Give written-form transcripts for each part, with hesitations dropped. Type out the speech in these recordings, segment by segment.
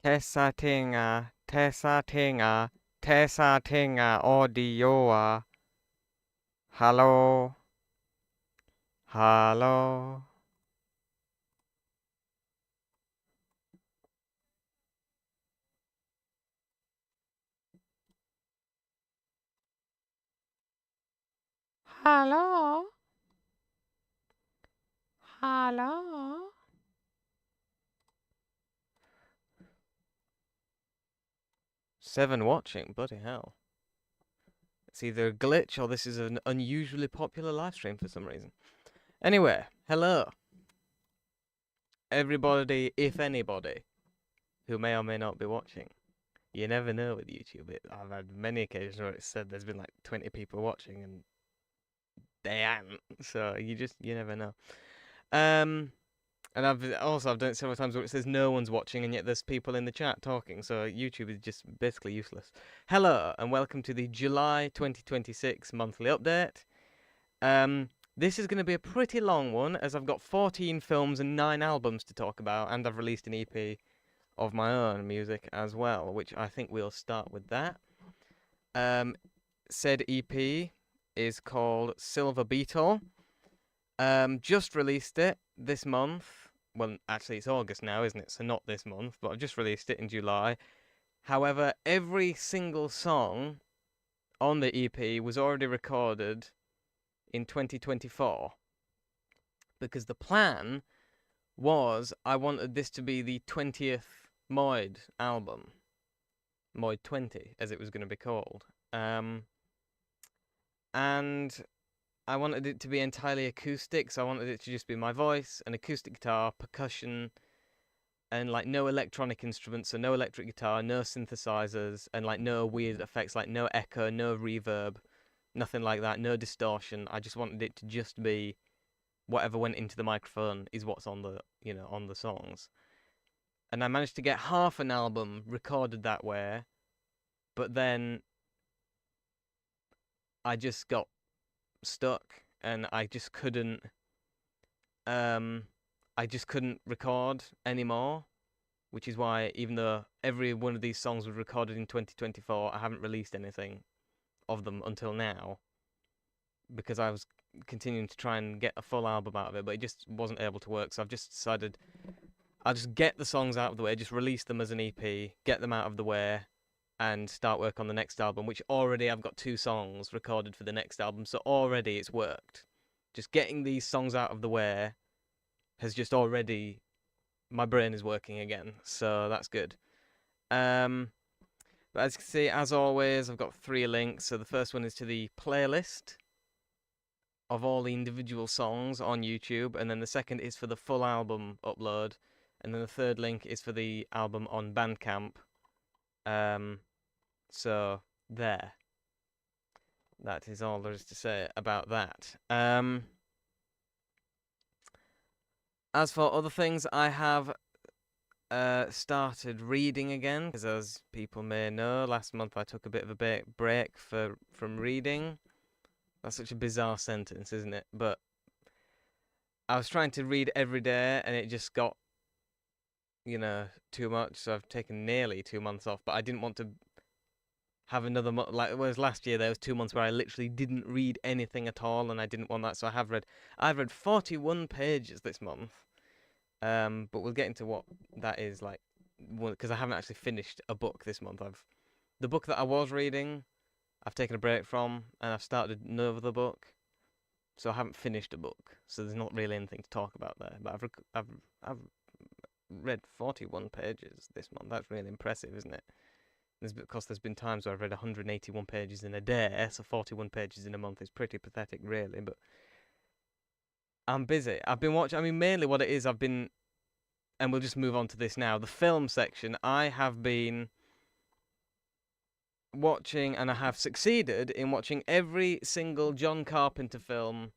testing, testing, testing, audio, hello, hello. Hello? Hello? 7 watching, bloody hell. It's either a glitch or this is an unusually popular live stream for some reason. Anyway, hello. Everybody, if anybody, who may or may not be watching. You never know with YouTube. I've had many occasions where it's said there's been like 20 people watching and they aren't. So you never know. And I've done it several times where it says no one's watching and yet there's people in the chat talking. So YouTube is just basically useless. Hello and welcome to the July 2026 monthly update. This is going to be a pretty long one as I've got 14 films and 9 albums to talk about, and I've released an EP of my own music as well, which I think we'll start with that. Said EP is called Silver Beetle. Just released it this month. Well, actually, it's August now, isn't it? So not this month, but I've just released it in July. However, every single song on the EP was already recorded in 2024. Because the plan was I wanted this to be the 20th MOID album. MOID 20, as it was going to be called. And I wanted it to be entirely acoustic, so I wanted it to just be my voice, an acoustic guitar, percussion, and like no electronic instruments, so no electric guitar, no synthesizers, and like no weird effects, like no echo, no reverb, nothing like that, no distortion. I just wanted it to just be whatever went into the microphone is what's on the, on the songs. And I managed to get half an album recorded that way, but then I just got stuck and I just couldn't record anymore, which is why even though every one of these songs was recorded in 2024, I haven't released anything of them until now because I was continuing to try and get a full album out of it, but it just wasn't able to work. So I've just decided I'll just get the songs out of the way, just release them as an EP, get them out of the way, and start work on the next album, which already I've got 2 songs recorded for the next album, so already it's worked. Just getting these songs out of the way has just already, my brain is working again, so that's good. But as you can see, as always, I've got 3 links. So the first one is to the playlist of all the individual songs on YouTube, and then the second is for the full album upload, and then the third link is for the album on Bandcamp. So there. That is all there is to say about that. As for other things, I have started reading again, because as people may know, last month I took a bit of a break from reading. That's such a bizarre sentence, isn't it? But I was trying to read every day, and it just got, too much. So I've taken nearly 2 months off, but I didn't want to have another month. Like, whereas last year there was 2 months where I literally didn't read anything at all, and I didn't want that. So I've read 41 pages this month. But we'll get into what that is like, because I haven't actually finished a book this month. The book that I was reading, I've taken a break from, and I've started another book, so I haven't finished a book. So there's not really anything to talk about there. But I've read 41 pages this month. That's really impressive, isn't it? Because there's been times where I've read 181 pages in a day, so 41 pages in a month is pretty pathetic, really. But I'm busy. I've been watching. I mean, mainly what it is, and we'll just move on to this now. The film section, I have been watching, and I have succeeded in watching every single John Carpenter film,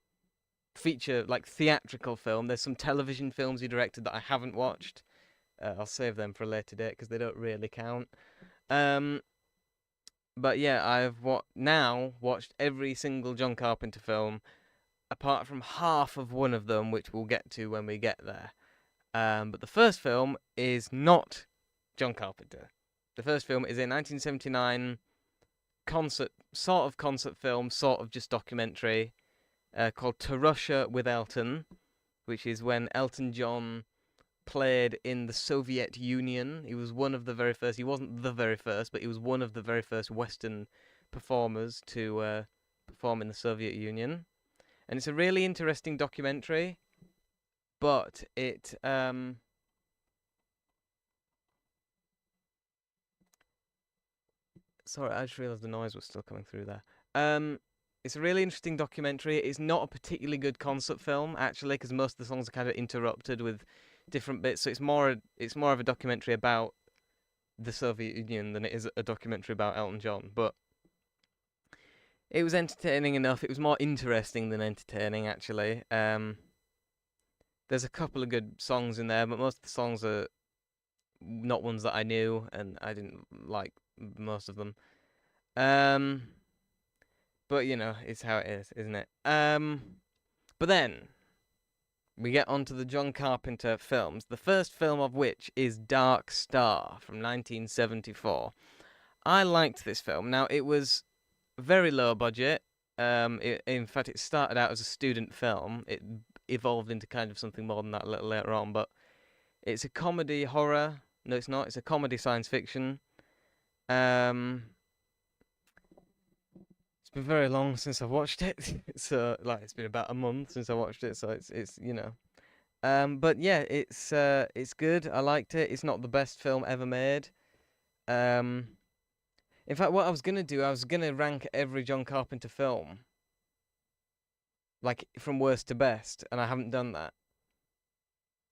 feature, like theatrical film. There's some television films he directed that I haven't watched. I'll save them for a later date because they don't really count. But yeah, I've now watched every single John Carpenter film, apart from half of one of them, which we'll get to when we get there. But the first film is not John Carpenter. The first film is a 1979 sort of concert film, sort of just documentary, called To Russia with Elton, which is when Elton John played in the Soviet Union. He was one of the very first. He wasn't the very first, but he was one of the very first Western performers to perform in the Soviet Union. And it's a really interesting documentary, but it sorry, I just realised the noise was still coming through there. It's a really interesting documentary. It's not a particularly good concert film, actually, because most of the songs are kind of interrupted with different bits. So it's more of a documentary about the Soviet Union than it is a documentary about Elton John. But it was entertaining enough. It was more interesting than entertaining, actually. There's a couple of good songs in there, but most of the songs are not ones that I knew, and I didn't like most of them. But you know, it's how it is, isn't it? But then we get onto the John Carpenter films. The first film of which is Dark Star from 1974. I liked this film. Now, it was very low budget. In fact, it started out as a student film. It evolved into kind of something more than that a little later on. But it's a comedy horror. No, it's not. It's a comedy science fiction. It's been very long since I watched it. So like it's been about a month since I watched it. So it's you know. But yeah, it's good. I liked it. It's not the best film ever made. In fact, what I was gonna do, I was gonna rank every John Carpenter film, like from worst to best, and I haven't done that.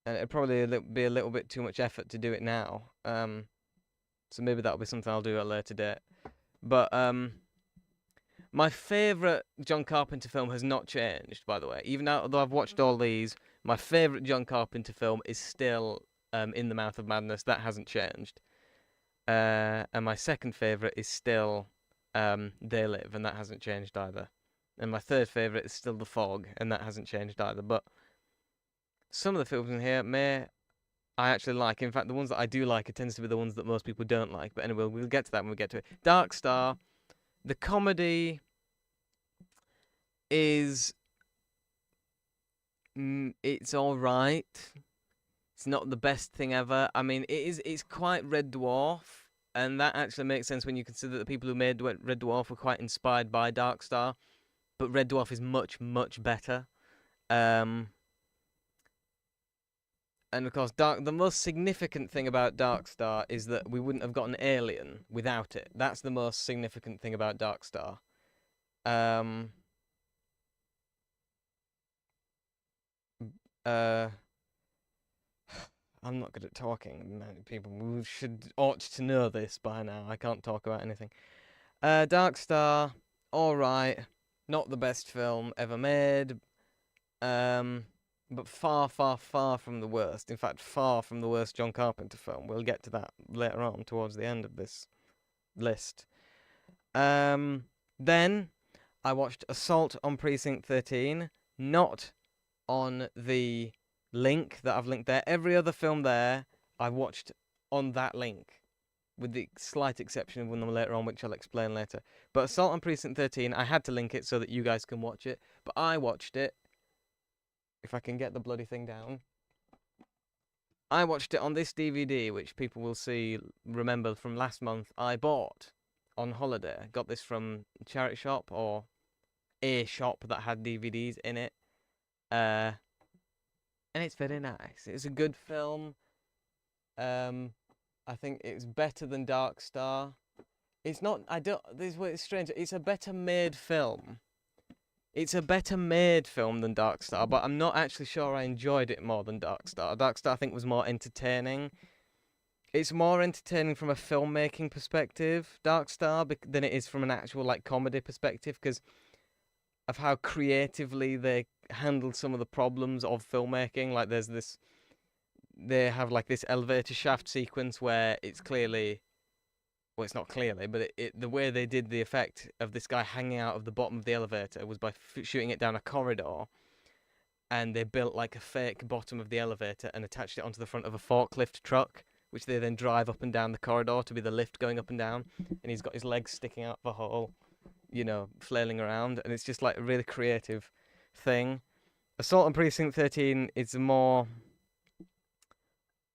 And it'd probably be a little bit too much effort to do it now. So maybe that'll be something I'll do at a later date. But my favourite John Carpenter film has not changed, by the way. Even though I've watched all these, my favourite John Carpenter film is still In the Mouth of Madness. That hasn't changed. And my second favourite is still They Live, and that hasn't changed either. And my third favourite is still The Fog, and that hasn't changed either. But some of the films in here I actually like. In fact, the ones that I do like, it tends to be the ones that most people don't like. But anyway, we'll get to that when we get to it. Dark Star, the comedy is it's all right. It's not the best thing ever. I mean, it's quite Red Dwarf, and that actually makes sense when you consider that the people who made Red Dwarf were quite inspired by Dark Star. But Red Dwarf is much, much better. And of course, the most significant thing about Dark Star is that we wouldn't have got an alien without it. That's the most significant thing about Dark Star. I'm not good at talking. People ought to know this by now. I can't talk about anything. Dark Star, all right, not the best film ever made. But far, far, far from the worst. In fact, far from the worst John Carpenter film. We'll get to that later on, towards the end of this list. Then I watched Assault on Precinct 13, not on the link that I've linked there. Every other film there I watched on that link, with the slight exception of one of them later on, which I'll explain later. But Assault on Precinct 13, I had to link it so that you guys can watch it. But I watched it. If I can get the bloody thing down. I watched it on this DVD, which people will remember from last month. I bought on holiday. Got this from a charity shop or a shop that had DVDs in it. And it's very nice. It's a good film. I think it's better than Dark Star. It's not. This is what it's strange. It's a better made film. It's a better made film than Dark Star, but I'm not actually sure I enjoyed it more than Dark Star. Dark Star, I think, was more entertaining. It's more entertaining from a filmmaking perspective, Dark Star, than it is from an actual like comedy perspective, because of how creatively they handled some of the problems of filmmaking. Like they have like this elevator shaft sequence where it's clearly. Well, it's not clearly, but the way they did the effect of this guy hanging out of the bottom of the elevator was by shooting it down a corridor, and they built like a fake bottom of the elevator and attached it onto the front of a forklift truck, which they then drive up and down the corridor to be the lift going up and down, and he's got his legs sticking out the hole, flailing around, and it's just like a really creative thing. Assault on Precinct 13 is more.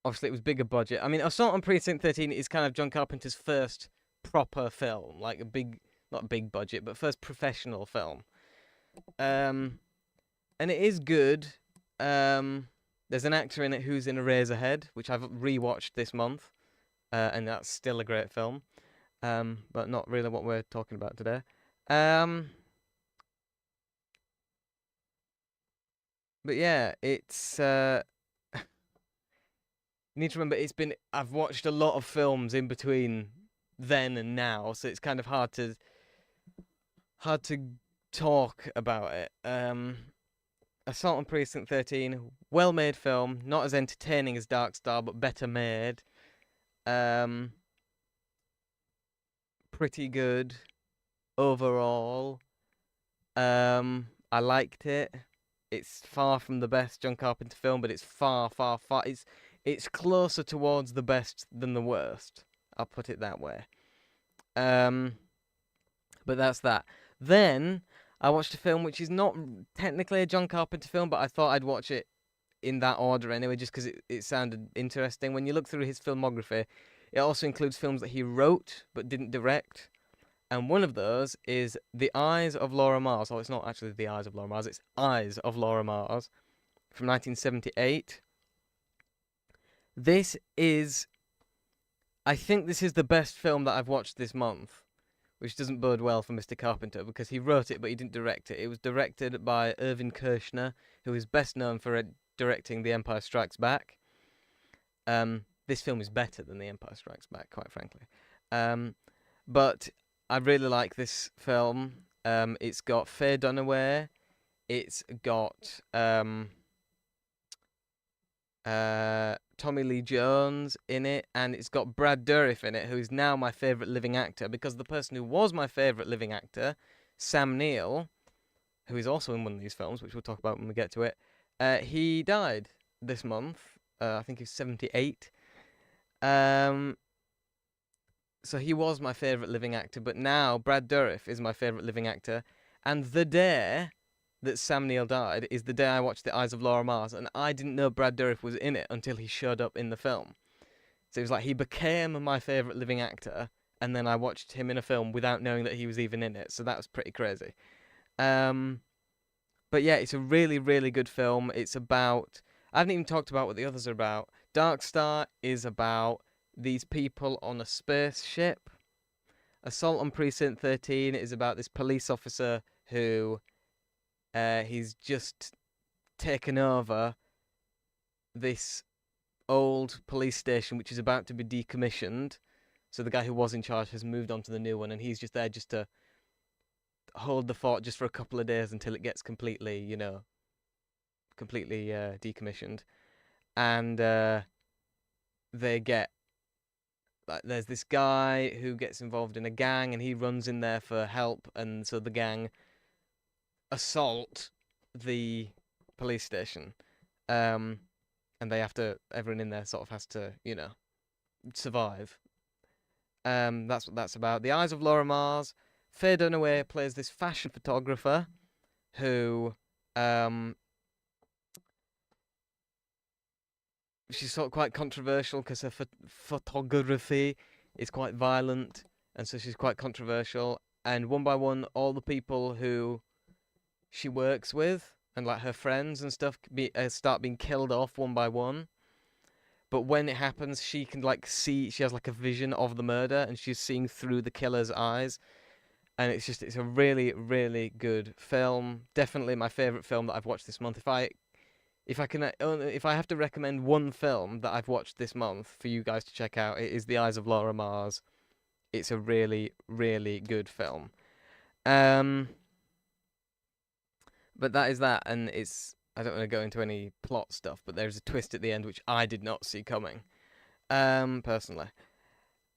Obviously, it was bigger budget. I mean, Assault on Precinct 13 is kind of John Carpenter's first proper film, like a big, not big budget, but first professional film. And it is good. There's an actor in it who's in Eraserhead, which I've rewatched this month, and that's still a great film, but not really what we're talking about today. But yeah, it's. You need to remember, I've watched a lot of films in between then and now, so it's kind of hard to talk about it. Assault on Precinct 13, well-made film, not as entertaining as Dark Star, but better made. Pretty good overall. I liked it. It's far from the best John Carpenter film, but it's far, far, far. It's closer towards the best than the worst. I'll put it that way. But that's that. Then I watched a film which is not technically a John Carpenter film, but I thought I'd watch it in that order anyway, just because it sounded interesting. When you look through his filmography, it also includes films that he wrote but didn't direct. And one of those is The Eyes of Laura Mars. Oh, it's not actually The Eyes of Laura Mars, it's Eyes of Laura Mars from 1978. I think this is the best film that I've watched this month, which doesn't bode well for Mr. Carpenter because he wrote it but he didn't direct it. It was directed by Irvin Kershner, who is best known for directing The Empire Strikes Back. This film is better than The Empire Strikes Back, quite frankly. But I really like this film. It's got Faye Dunaway. It's got Tommy Lee Jones in it, and it's got Brad Dourif in it, who is now my favourite living actor, because the person who was my favourite living actor, Sam Neill, who is also in one of these films, which we'll talk about when we get to it, he died this month. I think he was 78. So he was my favourite living actor, but now Brad Dourif is my favourite living actor, and the day that Sam Neill died is the day I watched The Eyes of Laura Mars, and I didn't know Brad Dourif was in it until he showed up in the film. So it was like he became my favourite living actor, and then I watched him in a film without knowing that he was even in it, so that was pretty crazy. But yeah, it's a really, really good film. It's about... I haven't even talked about what the others are about. Dark Star is about these people on a spaceship. Assault on Precinct 13 is about this police officer who... he's just taken over this old police station which is about to be decommissioned. So the guy who was in charge has moved on to the new one, and he's just there just to hold the fort just for a couple of days until it gets completely decommissioned. And they get... there's this guy who gets involved in a gang, and he runs in there for help, and so the gang assault the police station, and everyone in there sort of has to survive. That's what that's about. The Eyes of Laura Mars. Faye Dunaway plays this fashion photographer who she's sort of quite controversial because her photography is quite violent, and so she's quite controversial. And one by one, all the people who she works with and like her friends and stuff start being killed off one by one. But when it happens, she can see. She has a vision of the murder, and she's seeing through the killer's eyes. And it's a really, really good film. Definitely my favorite film that I've watched this month. If I have to recommend one film that I've watched this month for you guys to check out, it is The Eyes of Laura Mars. It's a really, really good film. But that is that, and I don't want to go into any plot stuff, but there's a twist at the end which I did not see coming, personally.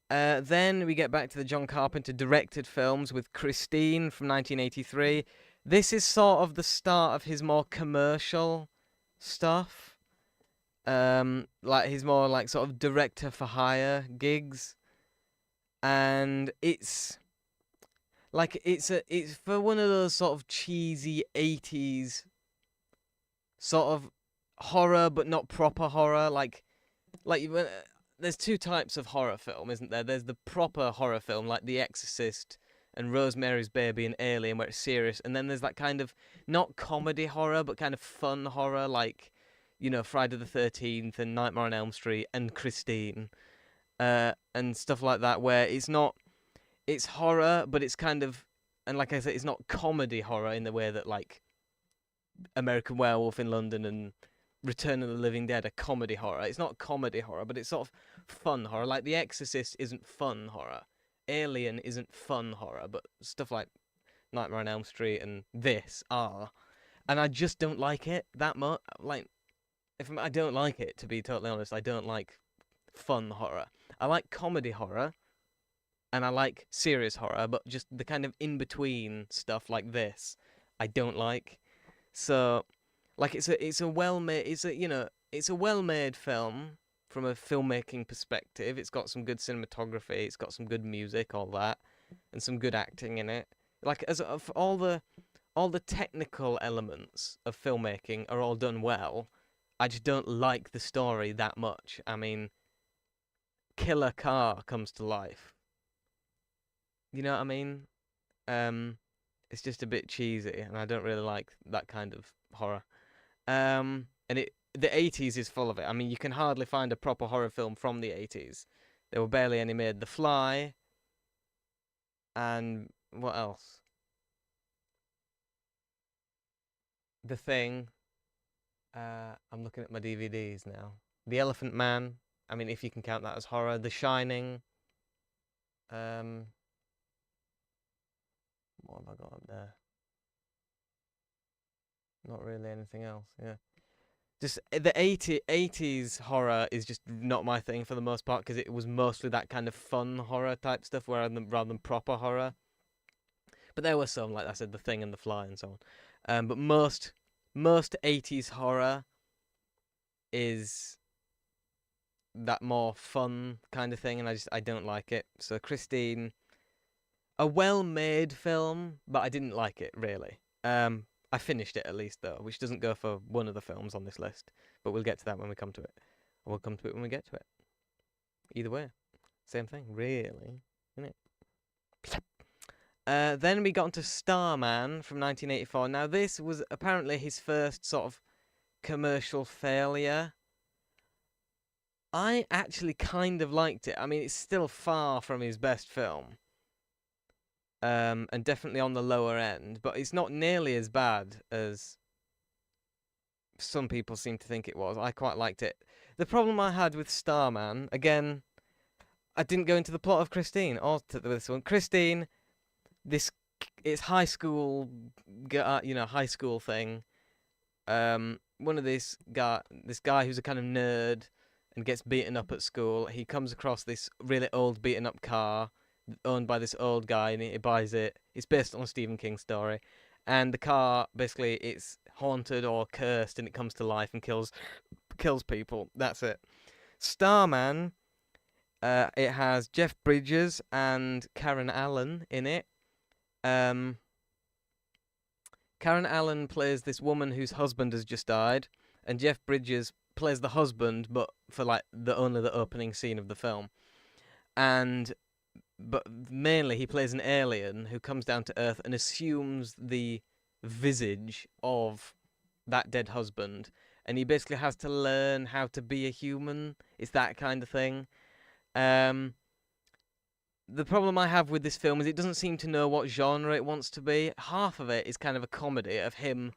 Then we get back to the John Carpenter directed films with Christine from 1983. This is sort of the start of his more commercial stuff. Like he's more like sort of director for hire gigs, and it's like it's for one of those sort of cheesy 80s sort of horror, but not proper horror. There's two types of horror film, isn't there? There's the proper horror film, like The Exorcist and Rosemary's Baby and Alien, where it's serious, and then there's that kind of not comedy horror, but kind of fun horror, like Friday the 13th and Nightmare on Elm Street and Christine, and stuff like that, where it's horror, but it's kind of, and like I said, it's not comedy horror in the way that like American Werewolf in London and Return of the Living Dead are comedy horror. It's not comedy horror, but it's sort of fun horror. Like The Exorcist isn't fun horror. Alien isn't fun horror, but stuff like Nightmare on Elm Street and this are. And I just don't like it that much. Like, I don't like it, to be totally honest. I don't like fun horror. I like comedy horror, and I like serious horror, but just the kind of in-between stuff like this, I don't like. So, like, it's a well-made, it's a well-made film from a filmmaking perspective. It's got some good cinematography, it's got some good music, all that, and some good acting in it. Like, as of all the technical elements of filmmaking are all done well. I just don't like the story that much. I mean, killer car comes to life. You know what I mean? It's just a bit cheesy, and I don't really like that kind of horror. And the 80s is full of it. I mean, you can hardly find a proper horror film from the 80s. There were barely any made. The Fly, and what else? The Thing. I'm looking at my DVDs now. The Elephant Man. I mean, if you can count that as horror. The Shining. What have I got up there? Not really anything else. Yeah. Just the 80s horror is just not my thing for the most part, because it was mostly that kind of fun horror type stuff rather than proper horror. But there were some, like I said, The Thing and The Fly and so on. But most 80s horror is that more fun kind of thing, and I don't like it. So Christine, a well-made film, but I didn't like it really. I finished it at least though, which doesn't go for one of the films on this list, but we'll get to that when we come to it. Or we'll come to it when we get to it. Either way, same thing, really, isn't it? Then we got into Starman from 1984. Now this was apparently his first sort of commercial failure. I actually kind of liked it. I mean, it's still far from his best film. And definitely on the lower end, but it's not nearly as bad as some people seem to think it was. I quite liked it. The problem I had with Starman, again, I didn't go into the plot of Christine or to this one. Christine, it's high school, high school thing. One of this guy who's a kind of nerd and gets beaten up at school. He comes across this really old beaten up car owned by this old guy, and he buys it. It's based on a Stephen King story, and the car basically it's haunted or cursed, and it comes to life and kills people. That's it. Starman. It has Jeff Bridges and Karen Allen in it. Karen Allen plays this woman whose husband has just died, and Jeff Bridges plays the husband, but for like only the opening scene of the film. But mainly he plays an alien who comes down to Earth and assumes the visage of that dead husband, and he basically has to learn how to be a human. It's that kind of thing. The problem I have with this film is it doesn't seem to know what genre it wants to be. Half of it is kind of a comedy of him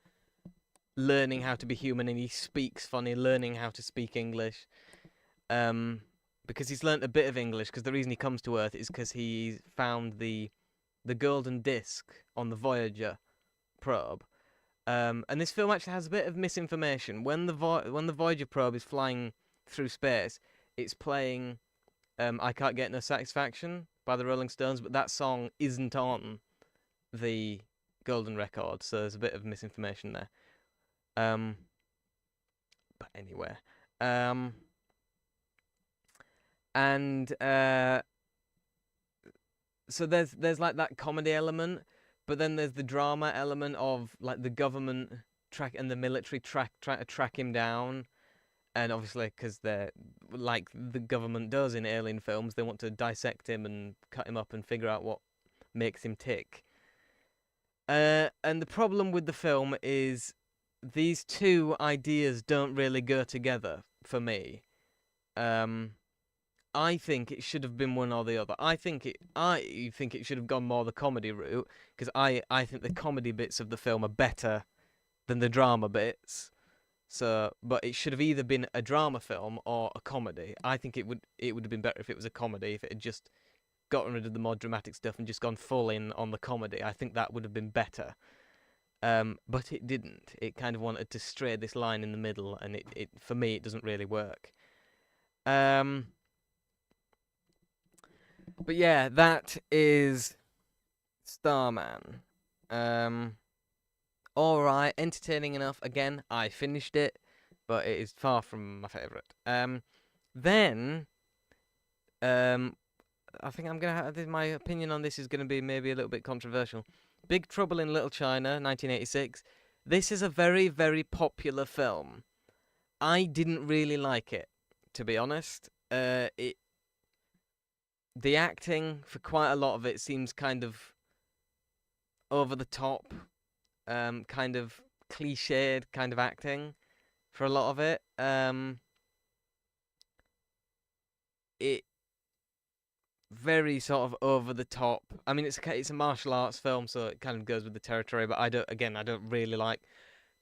learning how to be human, and he speaks funny, learning how to speak English. Because he's learnt a bit of English, because the reason he comes to Earth is because he found the golden disc on the Voyager probe. And this film actually has a bit of misinformation. When the Voyager probe is flying through space, it's playing I Can't Get No Satisfaction by the Rolling Stones, but that song isn't on the golden record, so there's a bit of misinformation there. But anyway, Um, and so there's like that comedy element, but then there's the drama element of like the government track and the military trying to track him down, and obviously because they're like the government does in alien films, they want to dissect him and cut him up and figure out what makes him tick. And the problem with the film is these two ideas don't really go together for me. I think it should have been one or the other. I think it should have gone more the comedy route, because I think the comedy bits of the film are better than the drama bits. So, but it should have either been a drama film or a comedy. I think it would have been better if it was a comedy, if it had just gotten rid of the more dramatic stuff and just gone full in on the comedy. I think that would have been better. But it didn't. It kind of wanted to stray this line in the middle, and it for me it doesn't really work. But yeah, that is Starman. Alright, entertaining enough. Again, I finished it, but it is far from my favourite. Then, I think I'm gonna have my opinion on this is gonna be maybe a little bit controversial. Big Trouble in Little China, 1986. This is a very, very popular film. I didn't really like it, to be honest. The acting for quite a lot of it seems kind of over the top, kind of cliched kind of acting for a lot of it. It very sort of over the top. I mean, it's a martial arts film, so it kind of goes with the territory. But I don't really like.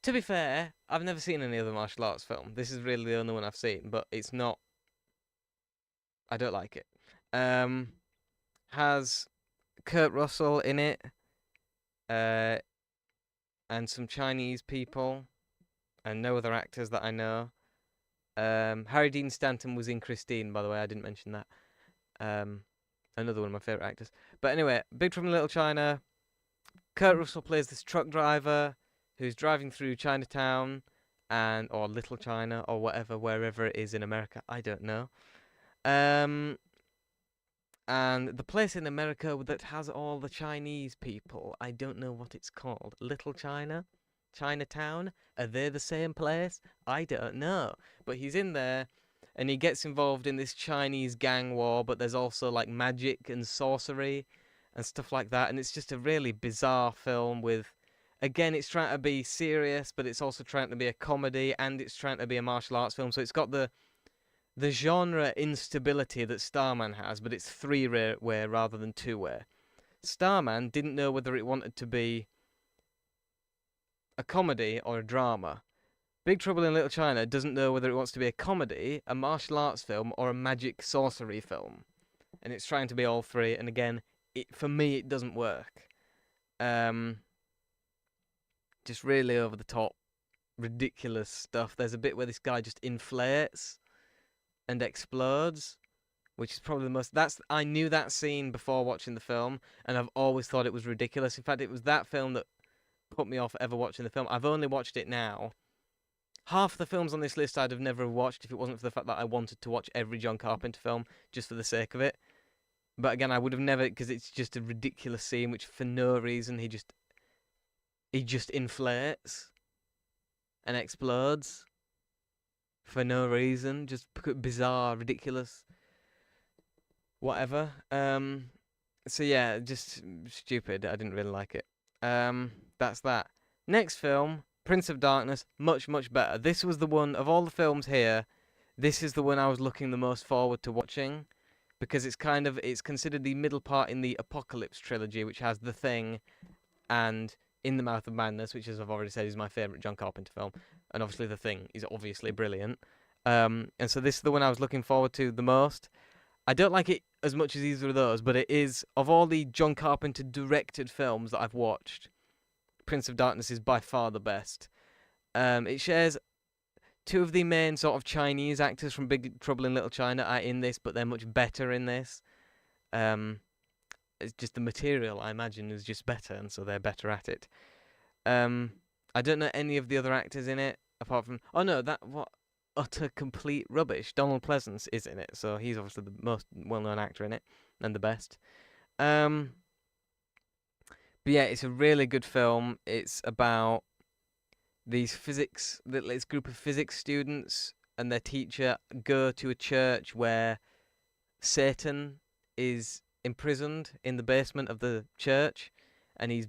To be fair, I've never seen any other martial arts film. This is really the only one I've seen, but it's not. I don't like it. Has Kurt Russell in it, and some Chinese people, and no other actors that I know. Harry Dean Stanton was in Christine, by the way. I didn't mention that. Another one of my favourite actors. But anyway, Big Trouble in Little China. Kurt Russell plays this truck driver who's driving through Chinatown, or Little China, or wherever it is in America. I don't know. And the place in America that has all the Chinese people, I don't know what it's called. Little China? Chinatown? Are they the same place? I don't know. But he's in there, and he gets involved in this Chinese gang war, but there's also like magic and sorcery and stuff like that. And it's just a really bizarre film with, again, it's trying to be serious, but it's also trying to be a comedy, and it's trying to be a martial arts film. So it's got the genre instability that Starman has, but it's three-way rather than two-way. Starman didn't know whether it wanted to be a comedy or a drama. Big Trouble in Little China doesn't know whether it wants to be a comedy, a martial arts film, or a magic sorcery film. And it's trying to be all three, and again, for me, it doesn't work. Just really over the top, ridiculous stuff. There's a bit where this guy just inflates and explodes, which is probably the most. I knew that scene before watching the film, and I've always thought it was ridiculous. In fact, it was that film that put me off ever watching the film. I've only watched it now. Half the films on this list I'd have never watched if it wasn't for the fact that I wanted to watch every John Carpenter film just for the sake of it. But again, I would have never, because it's just a ridiculous scene, which for no reason he just inflates and explodes for no reason, just bizarre, ridiculous, whatever. So yeah, just stupid. I didn't really like it. That's that. Next film, Prince of Darkness, much, much better. This was the one, of all the films here, this is the one I was looking the most forward to watching, because it's considered the middle part in the Apocalypse trilogy, which has The Thing and In the Mouth of Madness, which, as I've already said, is my favourite John Carpenter film. And obviously The Thing is obviously brilliant. And so this is the one I was looking forward to the most. I don't like it as much as either of those, but it is, of all the John Carpenter directed films that I've watched, Prince of Darkness is by far the best. It shares two of the main sort of Chinese actors from Big Trouble in Little China are in this, but they're much better in this. It's just the material, I imagine, is just better, and so they're better at it. I don't know any of the other actors in it, apart from... Oh, no, utter complete rubbish. Donald Pleasance is in it, so he's obviously the most well-known actor in it and the best. But yeah, it's a really good film. It's about this group of physics students and their teacher go to a church where Satan is imprisoned in the basement of the church, and he's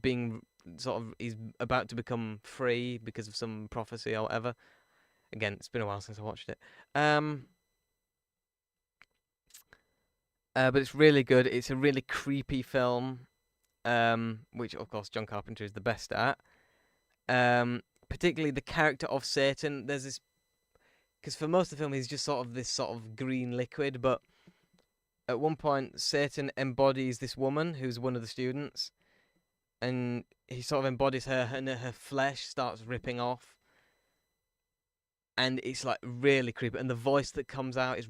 about to become free because of some prophecy or whatever. Again, it's been a while since I watched it. But it's really good. It's a really creepy film, which of course John Carpenter is the best at. Particularly the character of Satan. There's this, because for most of the film he's just this sort of green liquid, but at one point Satan embodies this woman who's one of the students, and he sort of embodies her, and her flesh starts ripping off, and it's like really creepy, and the voice that comes out is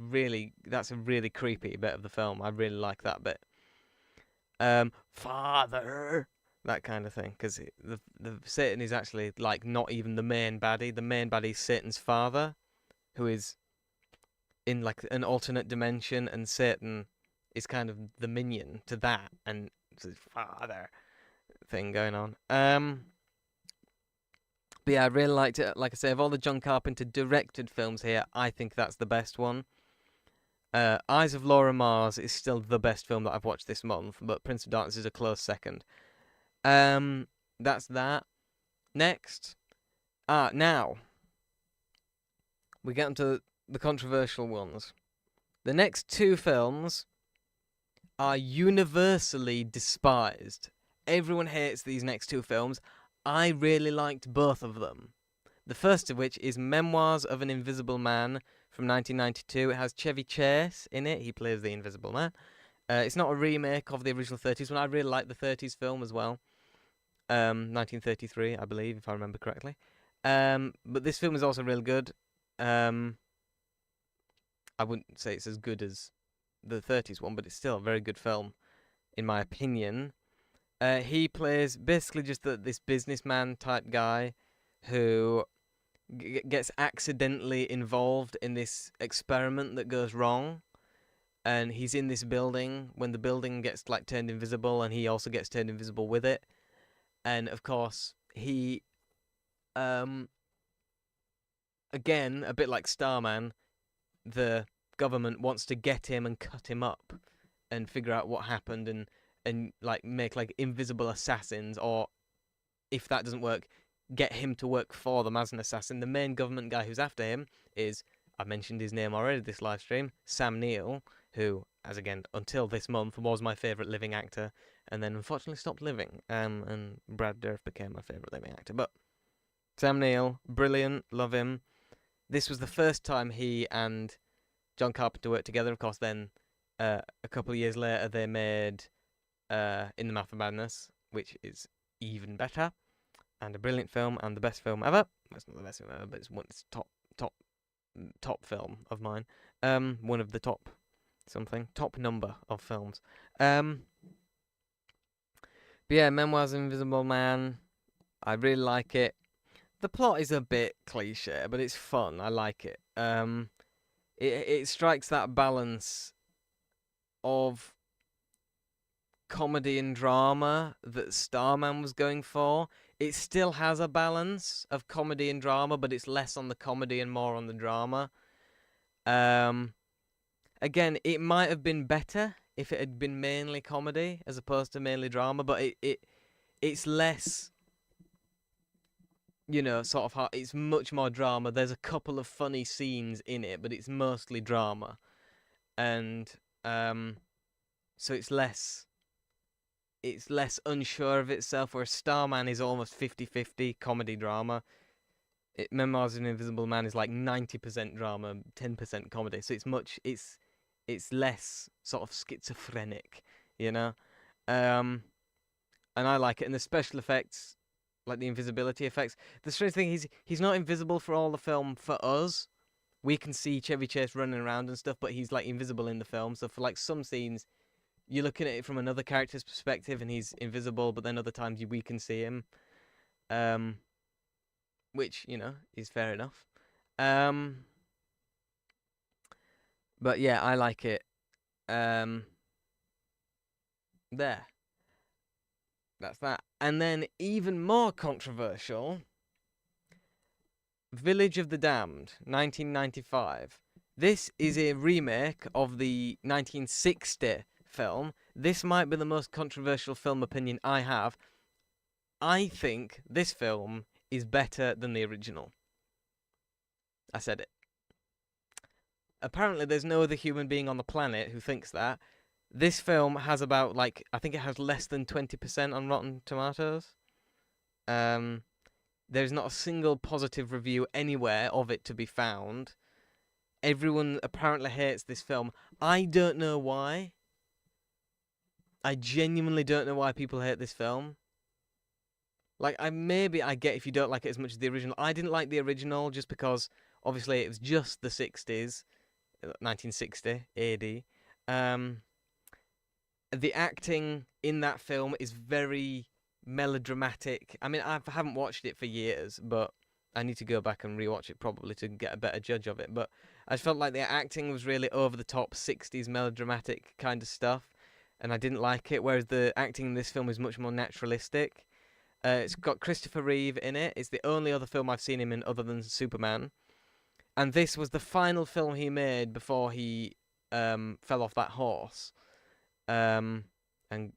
that's a really creepy bit of the film. I really like that bit. Father, that kind of thing, because the Satan is actually like not even the main baddie. The main baddie is Satan's father, who is in like an alternate dimension, and Satan is kind of the minion to that, and it's his father thing going on. But yeah, I really liked it. Like I say, of all the John Carpenter directed films here, I think that's the best one. Eyes of Laura Mars is still the best film that I've watched this month, but Prince of Darkness is a close second. That's that. Next. Now. We get into the controversial ones. The next two films are universally despised. Everyone hates these next two films. I really liked both of them. The first of which is Memoirs of an Invisible Man from 1992. It has Chevy Chase in it. He plays the Invisible Man. It's not a remake of the original 30s one. I really like the 30s film as well. 1933, I believe, if I remember correctly. But this film is also real good. I wouldn't say it's as good as the 30s one, but it's still a very good film, in my opinion. He plays basically just this businessman type guy who gets accidentally involved in this experiment that goes wrong, and he's in this building when the building gets like turned invisible, and he also gets turned invisible with it. And of course he again, a bit like Starman, the government wants to get him and cut him up and figure out what happened, and like make like invisible assassins, or if that doesn't work, get him to work for them as an assassin. The main government guy who's after him is, I mentioned his name already this live stream, Sam Neill, who, as again, until this month, was my favourite living actor, and then unfortunately stopped living, and Brad Dourif became my favourite living actor. But Sam Neill, brilliant, love him. This was the first time he and John Carpenter worked together. Of course, then a couple of years later, they made In the Mouth of Madness, which is even better, and a brilliant film, and the best film ever. Well, it's not the best film ever, but it's top film of mine. One of the top number of films. But yeah, Memoirs of an Invisible Man, I really like it. The plot is a bit cliche, but it's fun. I like it. It strikes that balance of comedy and drama that Starman was going for. It still has a balance of comedy and drama, but it's less on the comedy and more on the drama. Again, it might have been better if it had been mainly comedy as opposed to mainly drama, but it's less, sort of hard. It's much more drama. There's a couple of funny scenes in it, but it's mostly drama. And so it's less unsure of itself, whereas Starman is almost 50-50 comedy drama. Memoirs of an Invisible Man is like 90% drama, 10% comedy. So it's less sort of schizophrenic, and I like it. And the special effects, like the invisibility effects. The strange thing, he's not invisible for all the film for us. We can see Chevy Chase running around and stuff, but he's like invisible in the film. So for like some scenes, you're looking at it from another character's perspective, and he's invisible. But then other times we can see him, which is fair enough. But yeah, I like it. There. That's that. And then even more controversial, Village of the Damned, 1995. This is a remake of the 1960 film. This might be the most controversial film opinion I have. I think this film is better than the original. I said it. Apparently, there's no other human being on the planet who thinks that. This film has about, like, I think it has less than 20% on Rotten Tomatoes. There's not a single positive review anywhere of it to be found. Everyone apparently hates this film. I don't know why. I genuinely don't know why people hate this film. Like, maybe I get if you don't like it as much as the original. I didn't like the original just because, obviously, it was just the 60s, 1960 AD. The acting in that film is very melodramatic. I mean, I haven't watched it for years, but I need to go back and rewatch it probably to get a better judge of it. But I felt like the acting was really over the top 60s melodramatic kind of stuff, and I didn't like it. Whereas the acting in this film is much more naturalistic. It's got Christopher Reeve in it. It's the only other film I've seen him in other than Superman. And this was the final film he made before he fell off that horse and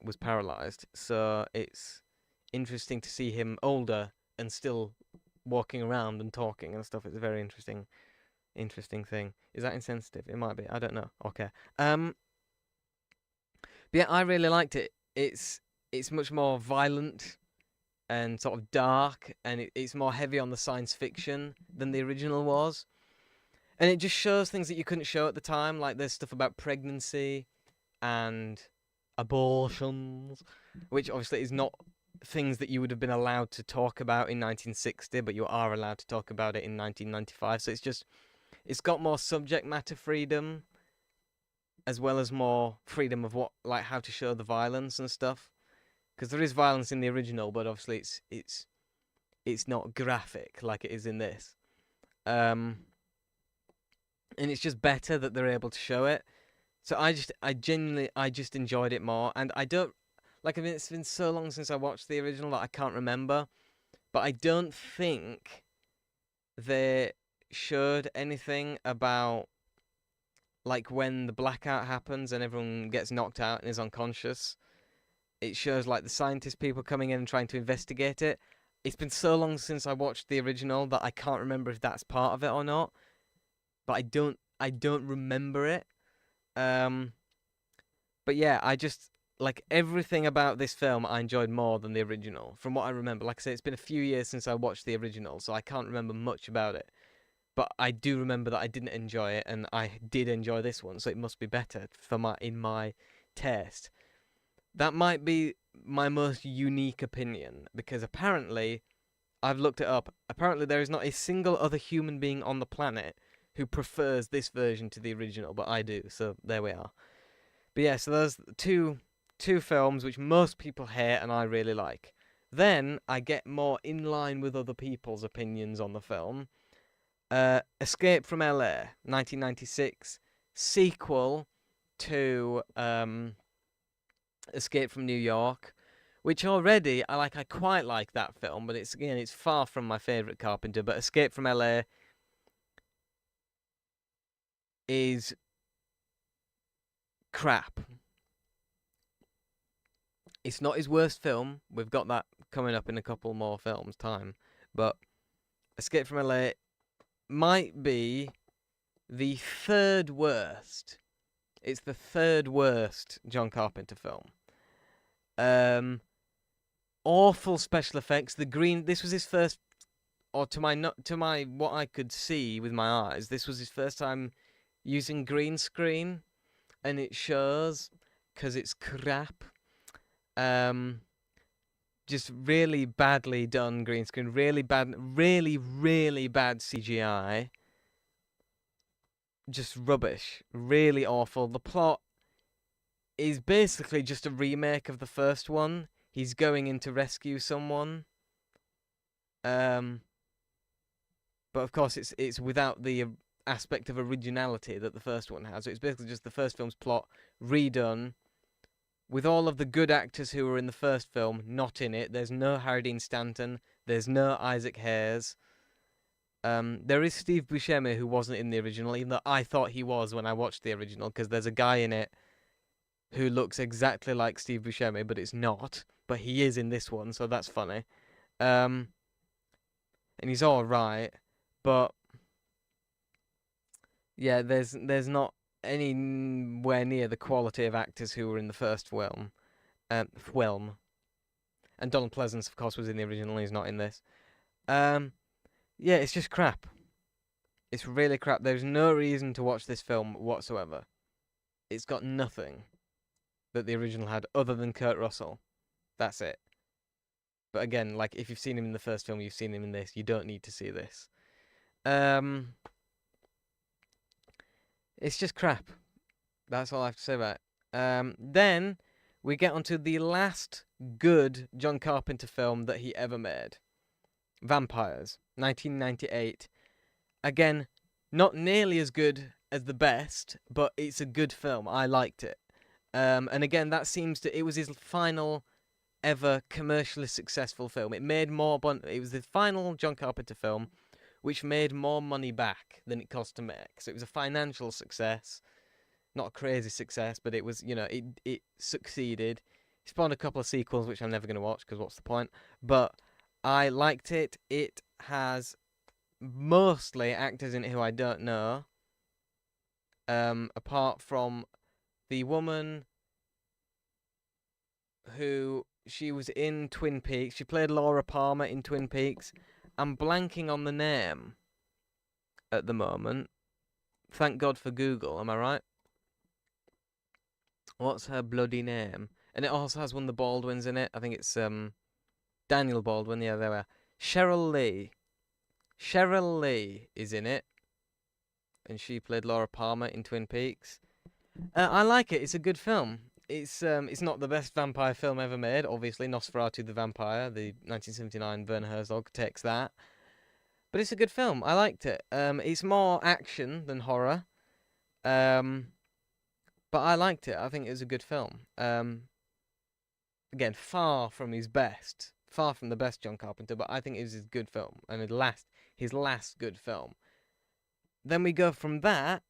was paralyzed. So it's interesting to see him older and still walking around and talking and stuff. It's a very interesting thing. Is that insensitive? It might be. I don't know. Okay. But yeah, I really liked it. It's much more violent and sort of dark, and it's more heavy on the science fiction than the original was. And it just shows things that you couldn't show at the time, like there's stuff about pregnancy and abortions, which obviously is not things that you would have been allowed to talk about in 1960, but you are allowed to talk about it in 1995. So it's got more subject matter freedom, as well as more freedom of how to show the violence and stuff. Because there is violence in the original, but obviously it's not graphic like it is in this. And it's just better that they're able to show it. So I genuinely enjoyed it more, and I don't I mean, it's been so long since I watched the original that I can't remember, but I don't think they showed anything about like when the blackout happens and everyone gets knocked out and is unconscious. It shows like the scientist people coming in and trying to investigate it. It's been so long since I watched the original that I can't remember if that's part of it or not. But I don't remember it. But yeah, I just like everything about this film I enjoyed more than the original, from what I remember. Like I say, it's been a few years since I watched the original, so I can't remember much about it. But I do remember that I didn't enjoy it, and I did enjoy this one, so it must be better in my taste. That might be my most unique opinion, because apparently, I've looked it up, apparently there is not a single other human being on the planet who prefers this version to the original, but I do, so there we are. But yeah, so there's two films which most people hate and I really like. Then I get more in line with other people's opinions on the film. Escape from LA, 1996, sequel to Escape from New York, which already I quite like that film, but it's far from my favorite Carpenter. But Escape from LA is crap. It's not his worst film. We've got that coming up in a couple more films' time, but Escape from LA might be the third worst. It's the third worst John Carpenter film. Awful special effects. This was his first, or to my what I could see with my eyes, this was his first time using green screen, and it shows because it's crap. Just really badly done green screen, really bad CGI. Just rubbish, really awful. The plot is basically just a remake of the first one. He's going in to rescue someone. But of course it's without the aspect of originality that the first one has. So it's basically just the first film's plot redone with all of the good actors who were in the first film not in it. There's no Harry Dean Stanton. There's no Isaac Hayes. There is Steve Buscemi, who wasn't in the original, even though I thought he was when I watched the original, because there's a guy in it who looks exactly like Steve Buscemi, but it's not. But he is in this one, so that's funny. And he's all right, but yeah, there's not anywhere near the quality of actors who were in the first film. Film. And Donald Pleasance, of course, was in the original. He's not in this. Yeah, it's just crap. It's really crap. There's no reason to watch this film whatsoever. It's got nothing that the original had other than Kurt Russell. That's it. But again, like, if you've seen him in the first film, you've seen him in this. You don't need to see this. It's just crap. That's all I have to say about it. Then we get onto the last good John Carpenter film that he ever made. Vampires, 1998. Again, not nearly as good as the best, but it's a good film. I liked it. And again, it was his final ever commercially successful film. It made more. It was the final John Carpenter film, which made more money back than it cost to make. So it was a financial success, not a crazy success, but it was, it succeeded. It spawned a couple of sequels, which I'm never going to watch because what's the point? But I liked it. It has mostly actors in it who I don't know, apart from the woman who she was in Twin Peaks. She played Laura Palmer in Twin Peaks. I'm blanking on the name at the moment. Thank God for Google, am I right? What's her bloody name? And it also has one of the Baldwins in it. I think it's Daniel Baldwin. Yeah, there we are. Cheryl Lee. Cheryl Lee is in it, and she played Laura Palmer in Twin Peaks. I like it. It's a good film. It's not the best vampire film ever made. Obviously, Nosferatu the Vampire, the 1979 Werner Herzog takes that. But it's a good film. I liked it. It's more action than horror. But I liked it. I think it was a good film. Again, far from his best. Far from the best John Carpenter, but I think it was his good film. And his last good film. Then we go from that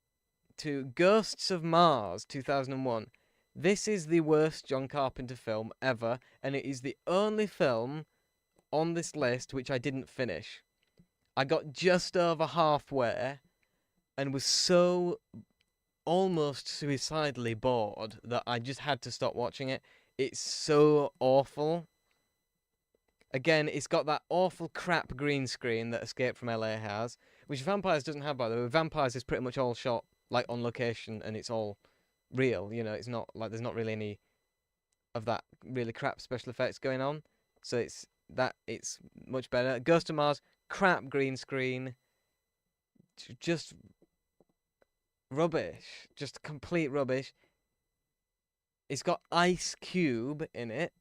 to Ghosts of Mars, 2001. This is the worst John Carpenter film ever, and it is the only film on this list which I didn't finish. I got just over halfway and was so almost suicidally bored that I just had to stop watching it. It's so awful. Again, it's got that awful crap green screen that Escape from LA has, which Vampires doesn't have, by the way. Vampires is pretty much all shot like on location, and it's all real. It's not like there's not really any of that really crap special effects going on. So it's much better. Ghost of Mars, crap green screen, just rubbish, just complete rubbish. It's got Ice Cube in it.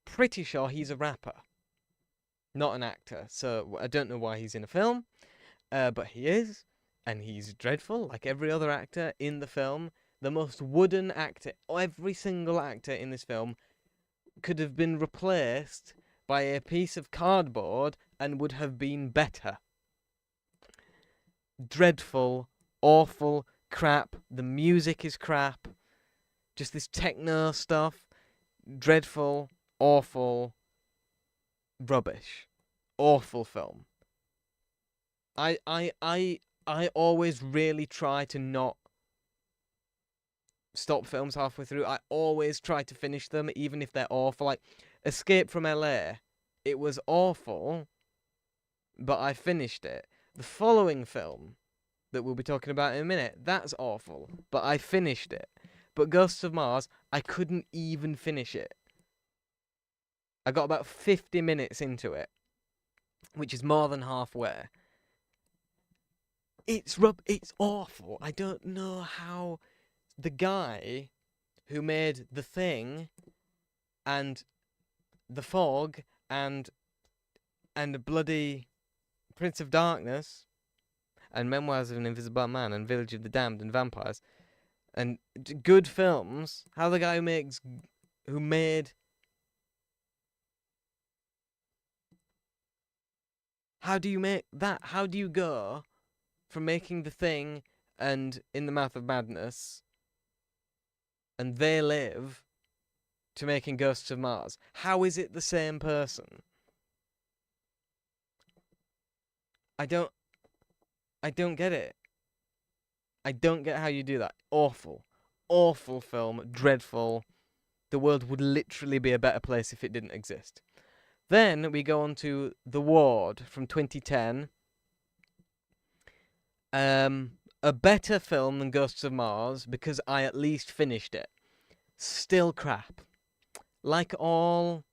Pretty sure he's a rapper, not an actor. So I don't know why he's in a film, but he is, and he's dreadful, like every other actor in the film. The most wooden actor, every single actor in this film could have been replaced by a piece of cardboard and would have been better. Dreadful, awful, crap. The music is crap. Just this techno stuff. Dreadful, awful, rubbish. Awful film. I always really try to not stop films halfway through. I always try to finish them, even if they're awful. Like Escape from LA, it was awful, but I finished it. The following film that we'll be talking about in a minute, that's awful, but I finished it. But Ghosts of Mars, I couldn't even finish it. I got about 50 minutes into it, which is more than halfway. It's awful. I don't know how the guy who made The Thing and The Fog and bloody Prince of Darkness and Memoirs of an Invisible Man and Village of the Damned and Vampires and good films. How the guy who made how do you make that? How do you go from making The Thing and In the Mouth of Madness and They Live to making Ghosts of Mars? How is it the same person? I don't get it. I don't get how you do that. Awful. Awful film. Dreadful. The world would literally be a better place if it didn't exist. Then we go on to The Ward from 2010. A better film than Ghosts of Mars because I at least finished it. Still crap. Like all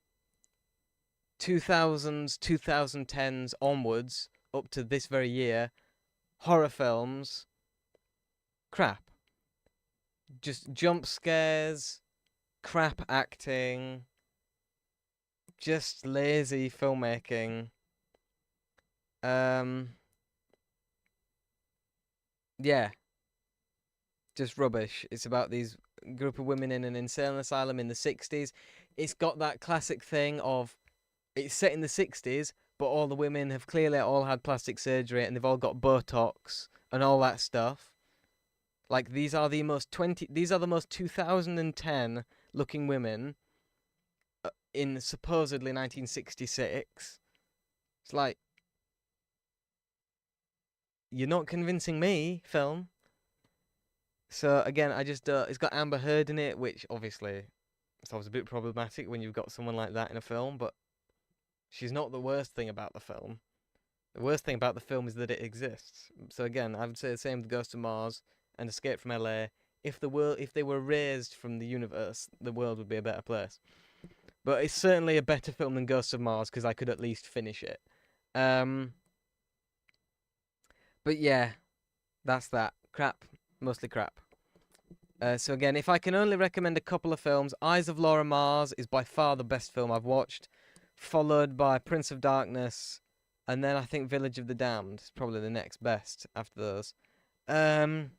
2000s, 2010s onwards, up to this very year, horror films, crap. Just jump scares, crap acting, just lazy filmmaking. Yeah. Just rubbish. It's about these group of women in an insane asylum in the 60s. It's got that classic thing of it's set in the 60s, but all the women have clearly all had plastic surgery and they've all got Botox and all that stuff. Like these are the most 2010 looking women in supposedly 1966. It's like you're not convincing me, film. So again, I just it's got Amber Heard in it, which obviously it's always a bit problematic when you've got someone like that in a film, but she's not the worst thing about the film. The worst thing about the film is that it exists. So again, I would say the same with Ghost of Mars and Escape from LA. If they were raised from the universe, the world would be a better place. But it's certainly a better film than Ghost of Mars because I could at least finish it. But yeah, that's that. Crap. Mostly crap. So again, if I can only recommend a couple of films, Eyes of Laura Mars is by far the best film I've watched, followed by Prince of Darkness, and then I think Village of the Damned is probably the next best after those. So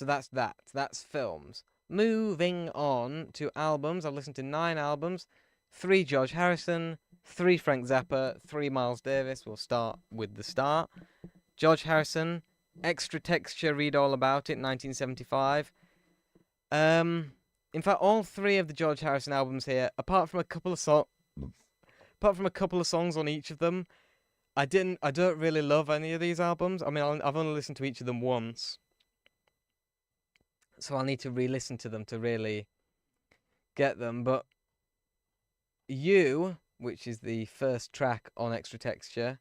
that's that. That's films. Moving on to albums. I've listened to 9 albums. 3 George Harrison, 3 Frank Zappa, 3 Miles Davis. We'll start with the start. George Harrison, Extra Texture, Read All About It, 1975. In fact, all 3 of the George Harrison albums here, apart from a couple of songs on each of them, I don't really love any of these albums. I mean, I've only listened to each of them once, so I'll need to re-listen to them to really get them. But You, which is the first track on Extra Texture,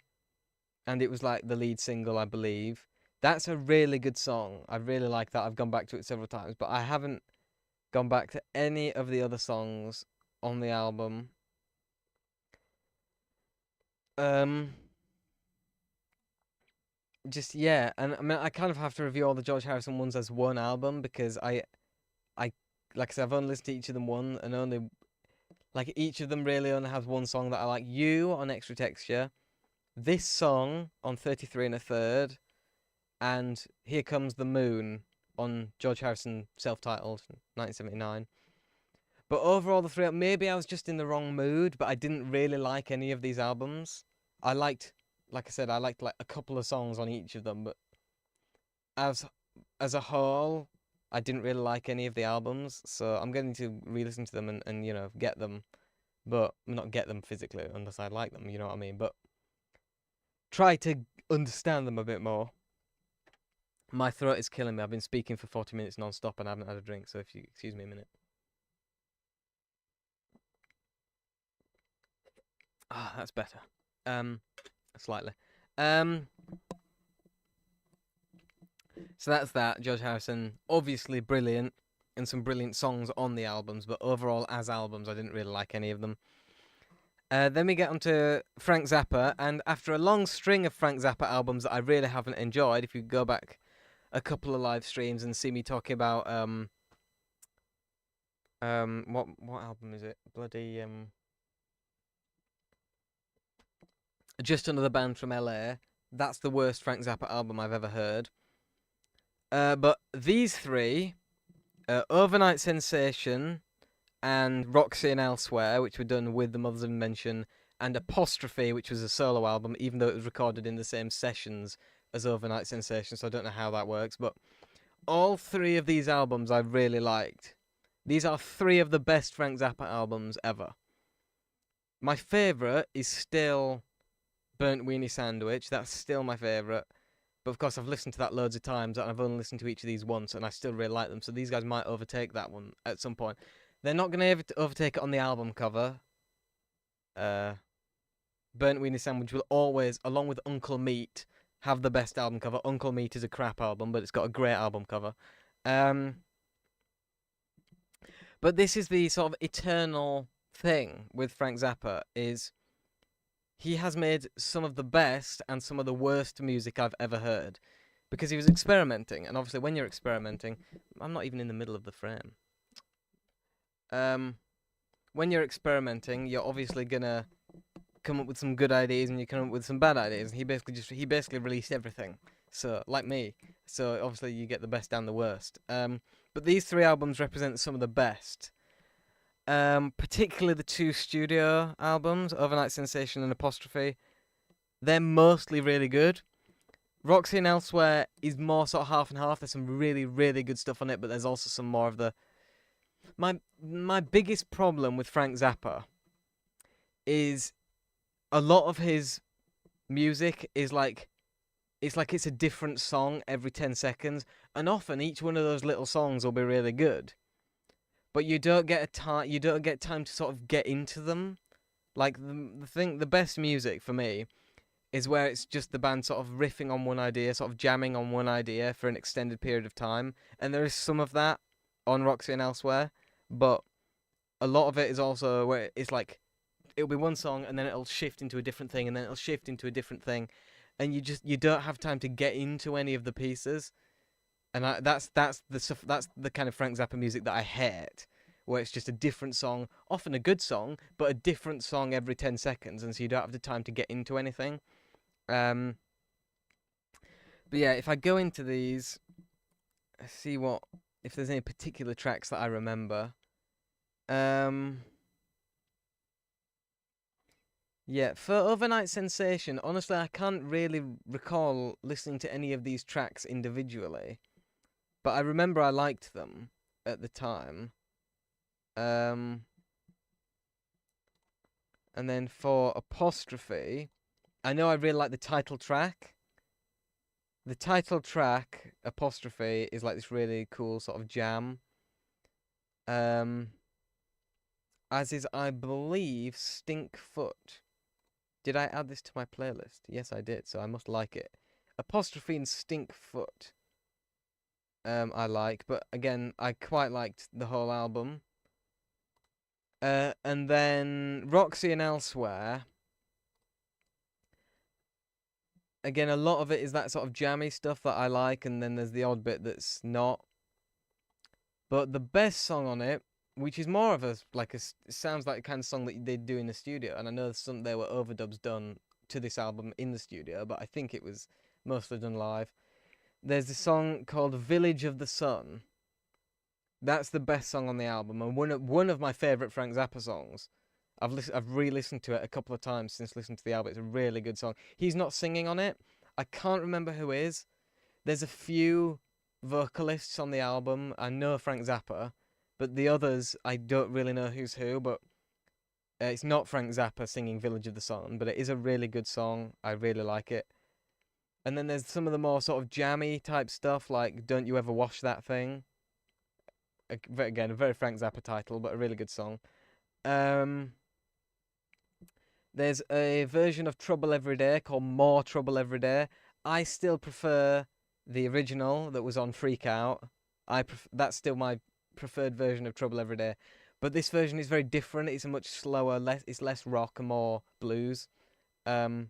and it was like the lead single, I believe. That's a really good song. I really like that. I've gone back to it several times, but I haven't gone back to any of the other songs on the album. Just yeah, and I mean I kind of have to review all the George Harrison ones as one album because I like I said, I've only listened to each of them one, and only like each of them really only has one song that I like. You on Extra Texture, this song on 33 1/3, and Here Comes the Moon on George Harrison self-titled 1979. But overall, the 3, maybe I was just in the wrong mood, but I didn't really like any of these albums. I liked, like I said, I liked like a couple of songs on each of them, but as a whole, I didn't really like any of the albums. So I'm going to re-listen to them and you know get them, but not get them physically unless I like them. You know what I mean? But try to understand them a bit more. My throat is killing me. I've been speaking for 40 minutes non-stop and I haven't had a drink, so if you excuse me a minute. Ah, that's better. Slightly. So that's that. George Harrison, obviously brilliant, and some brilliant songs on the albums, but overall, as albums, I didn't really like any of them. Then we get onto Frank Zappa, and after a long string of Frank Zappa albums that I really haven't enjoyed, if you go back a couple of live streams and see me talking about what album is it? Bloody Just Another Band from LA. That's the worst Frank Zappa album I've ever heard. But these three, Overnight Sensation and Roxy and Elsewhere, which were done with the Mothers of Invention, and Apostrophe, which was a solo album, even though it was recorded in the same sessions as Overnight Sensation, so I don't know how that works, but all three of these albums I really liked. These are three of the best Frank Zappa albums ever. My favourite is still Burnt Weenie Sandwich. That's still my favourite. But of course, I've listened to that loads of times, and I've only listened to each of these once, and I still really like them. So these guys might overtake that one at some point. They're not going to overtake it on the album cover. Burnt Weenie Sandwich will always, along with Uncle Meat, have the best album cover. Uncle Meat is a crap album, but it's got a great album cover. But this is the sort of eternal thing with Frank Zappa, is he has made some of the best and some of the worst music I've ever heard. Because he was experimenting, and obviously when you're experimenting, I'm not even in the middle of the frame. When you're experimenting, you're obviously gonna come up with some good ideas and you come up with some bad ideas. And he basically released everything. So like me, so obviously you get the best and the worst. But these three albums represent some of the best. Particularly the two studio albums, Overnight Sensation and Apostrophe. They're mostly really good. Roxy and Elsewhere is more sort of half and half. There's some really, really good stuff on it, but there's also some more of the... My biggest problem with Frank Zappa is a lot of his music is like... it's a different song every 10 seconds, and often each one of those little songs will be really good. But you don't get time to sort of get into them. Like the best music for me is where it's just the band sort of riffing on one idea, sort of jamming on one idea for an extended period of time. And there is some of that on Roxy and Elsewhere, but a lot of it is also where it's like it'll be one song and then it'll shift into a different thing and then it'll shift into a different thing, and you don't have time to get into any of the pieces. And that's the kind of Frank Zappa music that I hate, where it's just a different song, often a good song, but a different song every 10 seconds, and so you don't have the time to get into anything. But yeah, if I go into these, see if there's any particular tracks that I remember. Yeah, for Overnight Sensation, honestly, I can't really recall listening to any of these tracks individually. But I remember I liked them at the time. And then for Apostrophe, I know I really like the title track. The title track, Apostrophe, is like this really cool sort of jam. As is, I believe, Stinkfoot. Did I add this to my playlist? Yes, I did, so I must like it. Apostrophe and Stinkfoot. I like, but again, I quite liked the whole album. And then Roxy and Elsewhere. Again, a lot of it is that sort of jammy stuff that I like, and then there's the odd bit that's not. But the best song on it, which is more of it sounds like the kind of song that they do in the studio, and I know there were overdubs done to this album in the studio, but I think it was mostly done live. There's a song called Village of the Sun. That's the best song on the album, and one of my favourite Frank Zappa songs. I've re-listened to it a couple of times since listening to the album. It's a really good song. He's not singing on it. I can't remember who is. There's a few vocalists on the album. I know Frank Zappa, but the others I don't really know who's who. But it's not Frank Zappa singing Village of the Sun, but it is a really good song. I really like it. And then there's some of the more sort of jammy type stuff, like Don't You Ever Wash That Thing. Again, a very Frank Zappa title, but a really good song. There's a version of Trouble Every Day called More Trouble Every Day. I still prefer the original that was on Freak Out. That's still my preferred version of Trouble Every Day. But this version is very different. It's a much slower, it's less rock and more blues. Even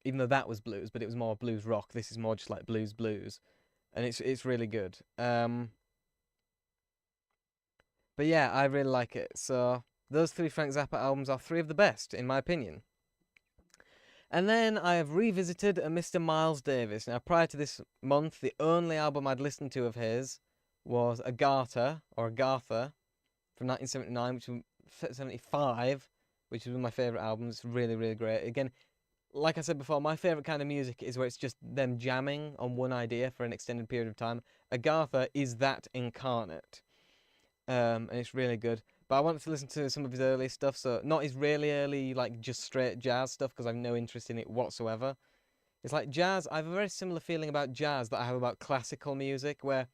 though that was blues, but it was more blues rock. This is more just like blues, and it's really good. But yeah, I really like it. So those three Frank Zappa albums are three of the best, in my opinion. And then I have revisited a Mr. Miles Davis. Now, prior to this month, the only album I'd listened to of his was Agatha from 1979, which was 75, which was one of my favourite albums. It's really, really great. Again, like I said before, my favourite kind of music is where it's just them jamming on one idea for an extended period of time. Agatha is that incarnate. And it's really good. But I wanted to listen to some of his early stuff, so not his really early, like, just straight jazz stuff, because I have no interest in it whatsoever. It's like jazz, I have a very similar feeling about jazz that I have about classical music, where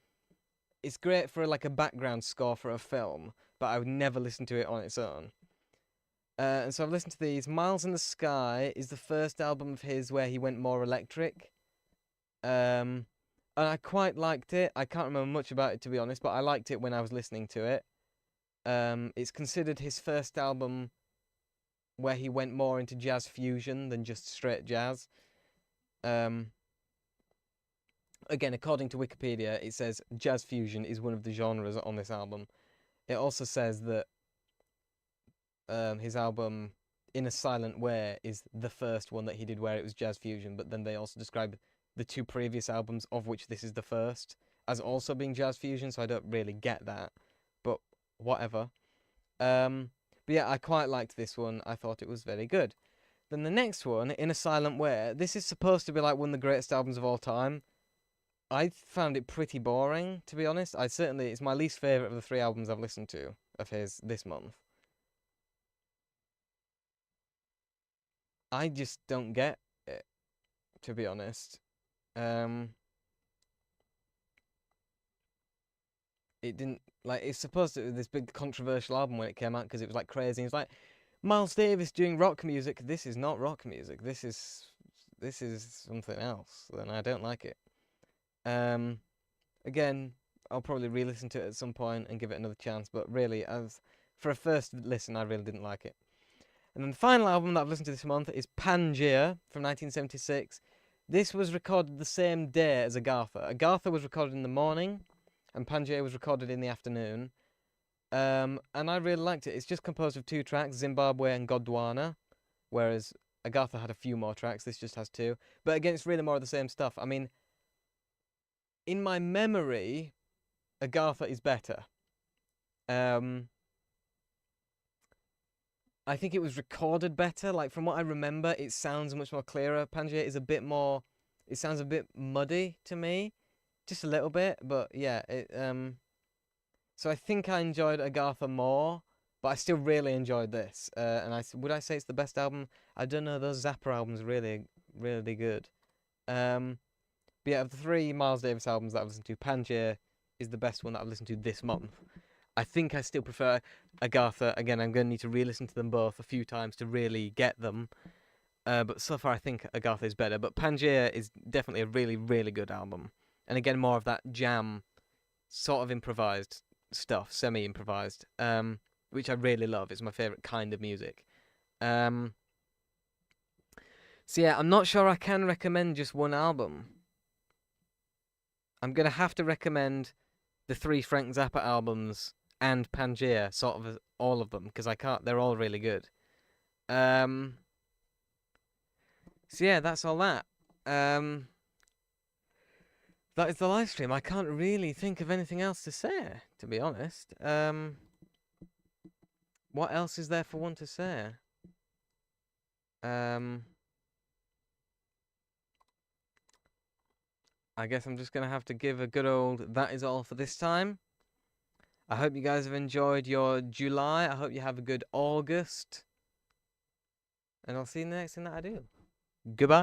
it's great for, like, a background score for a film, but I would never listen to it on its own. And so I've listened to these. Miles in the Sky is the first album of his where he went more electric. And I quite liked it. I can't remember much about it, to be honest, but I liked it when I was listening to it. It's considered his first album where he went more into jazz fusion than just straight jazz. Again, according to Wikipedia, it says jazz fusion is one of the genres on this album. It also says that his album In a Silent Way is the first one that he did where it was jazz fusion, but then they also describe the two previous albums, of which this is the first, as also being jazz fusion, so I don't really get that, but whatever. But yeah, I quite liked this one. I thought it was very good. Then the next one, In a Silent Way, this is supposed to be like one of the greatest albums of all time. I found it pretty boring, to be honest. It's my least favourite of the 3 albums I've listened to of his this month. I just don't get it, to be honest. It didn't, like, it's supposed to be this big controversial album when it came out because it was like crazy. It's like, Miles Davis doing rock music. This is not rock music. This is something else. And I don't like it. Again, I'll probably re-listen to it at some point and give it another chance. But really, for a first listen, I really didn't like it. And then the final album that I've listened to this month is Pangaea from 1976. This was recorded the same day as Agatha. Agatha was recorded in the morning, and Pangaea was recorded in the afternoon. And I really liked it. It's just composed of 2 tracks, Zimbabwe and Gondwana, whereas Agatha had a few more tracks. This just has 2. But again, it's really more of the same stuff. I mean, in my memory, Agatha is better. I think it was recorded better. Like, from what I remember, it sounds much more clearer. Pangaea is a bit more... It sounds a bit muddy to me. Just a little bit, but yeah. So I think I enjoyed Agatha more, but I still really enjoyed this. And would I say it's the best album? I don't know. Those Zappa albums are really, really good. But yeah, of the 3 Miles Davis albums that I've listened to, Pangaea is the best one that I've listened to this month. I think I still prefer Agatha. Again, I'm going to need to re-listen to them both a few times to really get them. But so far, I think Agatha is better. But Pangaea is definitely a really, really good album. And again, more of that jam, sort of improvised stuff, semi-improvised, which I really love. It's my favourite kind of music. So yeah, I'm not sure I can recommend just one album. I'm going to have to recommend the 3 Frank Zappa albums and Pangaea, sort of all of them, because I can't. They're all really good. So yeah, that's all that. That is the live stream. I can't really think of anything else to say, to be honest. What else is there for one to say? I guess I'm just going to have to give a good old that is all for this time. I hope you guys have enjoyed your July. I hope you have a good August. And I'll see you in the next thing that I do. Goodbye.